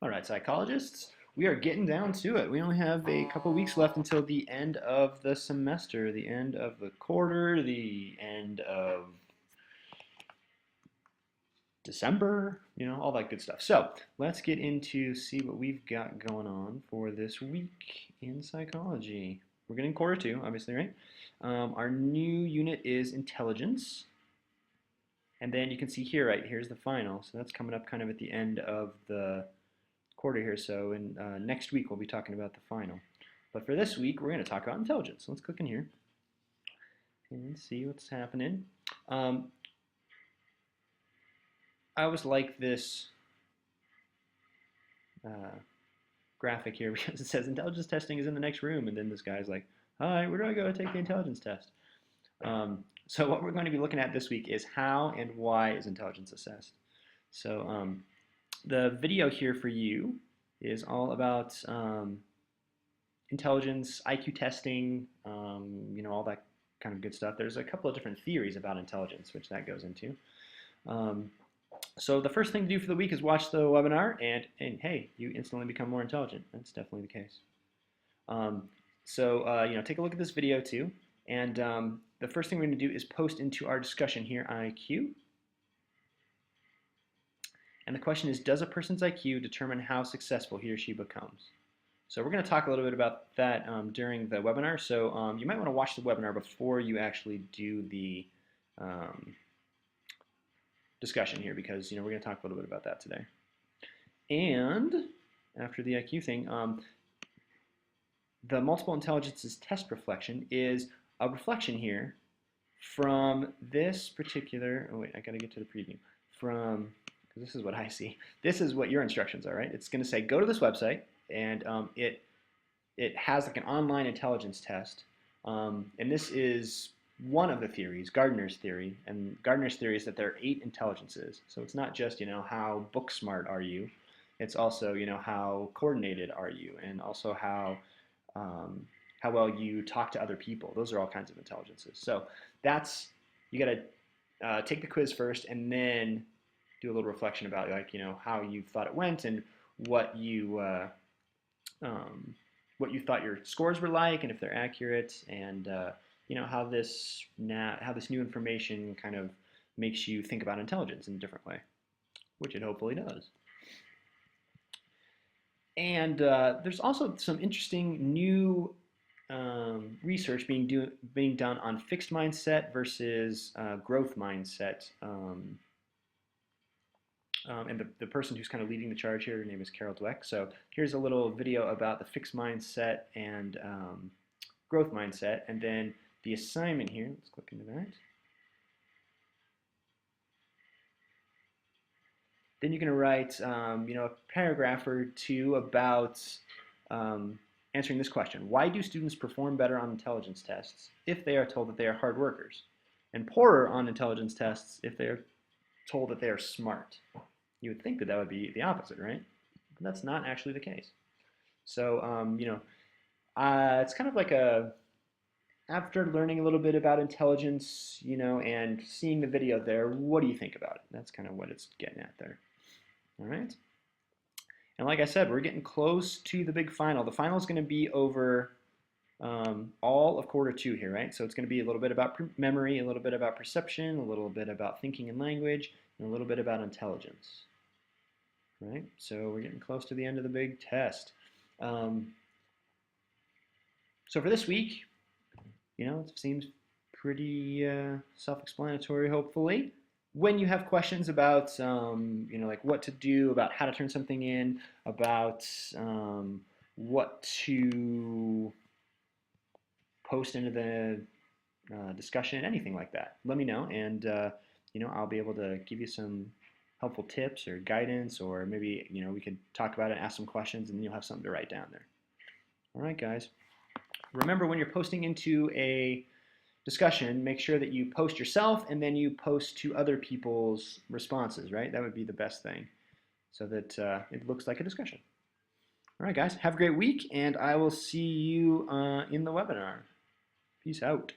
All right, psychologists, we are getting down to it. We only have a couple weeks left until the end of the semester, the end of the quarter, the end of December, all that good stuff. So let's get into see what we've got going on for this week in psychology. We're getting quarter two, obviously, right? Our new unit is intelligence. And then you can see here, right, here's the final. So that's coming up kind of at the end of the quarter here. So in next week, we'll be talking about the final. But for this week, we're going to talk about intelligence. So let's click in here and see what's happening. I always like this graphic here because it says intelligence testing is in the next room. And then this guy's like, hi, where do I go to take the intelligence test? So what we're going to be looking at this week is how and why is intelligence assessed. So the video here for you is all about intelligence, IQ testing, all that kind of good stuff. There's a couple of different theories about intelligence, which that goes into. So the first thing to do for the week is watch the webinar, and hey, you instantly become more intelligent. That's definitely the case. Take a look at this video too. And the first thing we're going to do is post into our discussion here IQ. And the question is, does a person's IQ determine how successful he or she becomes? So we're going to talk a little bit about that during the webinar. So you might want to watch the webinar before you actually do the discussion here, because we're going to talk a little bit about that today. And after the IQ thing, the multiple intelligences test reflection is a reflection here from this particular, oh wait, I got to get to the preview, because this is what I see. This is what your instructions are, right? It's going to say, go to this website, and it has like an online intelligence test. And this is one of the theories, Gardner's theory. And Gardner's theory is that there are 8 intelligences. So it's not just, how book smart are you? It's also, how coordinated are you? And also how well you talk to other people. Those are all kinds of intelligences. So you got to take the quiz first and then do a little reflection about how you thought it went and what you thought your scores were like and if they're accurate, and how this new information kind of makes you think about intelligence in a different way, which it hopefully does. And there's also some interesting new research being done on fixed mindset versus growth mindset. And the person who's kind of leading the charge here, her name is Carol Dweck. So here's a little video about the fixed mindset and growth mindset. And then the assignment here, let's click into that. Then you're going to write a paragraph or two about answering this question. Why do students perform better on intelligence tests if they are told that they are hard workers, and poorer on intelligence tests if they are told that they are smart? You would think that would be the opposite, right? But that's not actually the case. So, it's kind of like after learning a little bit about intelligence, and seeing the video there, what do you think about it? That's kind of what it's getting at there. All right. And like I said, we're getting close to the big final. The final is going to be over all of quarter 2 here, right? So it's going to be a little bit about memory, a little bit about perception, a little bit about thinking and language, and a little bit about intelligence. Right? So we're getting close to the end of the big test. So for this week, it seems pretty self-explanatory, hopefully. When you have questions about, like what to do, about how to turn something in, about what to post into the discussion, anything like that, let me know, and I'll be able to give you some helpful tips or guidance, or maybe we could talk about it, ask some questions, and then you'll have something to write down there. All right, guys. Remember, when you're posting into a discussion, make sure that you post yourself and then you post to other people's responses, right? That would be the best thing, so that it looks like a discussion. All right, guys, have a great week, and I will see you in the webinar. Peace out.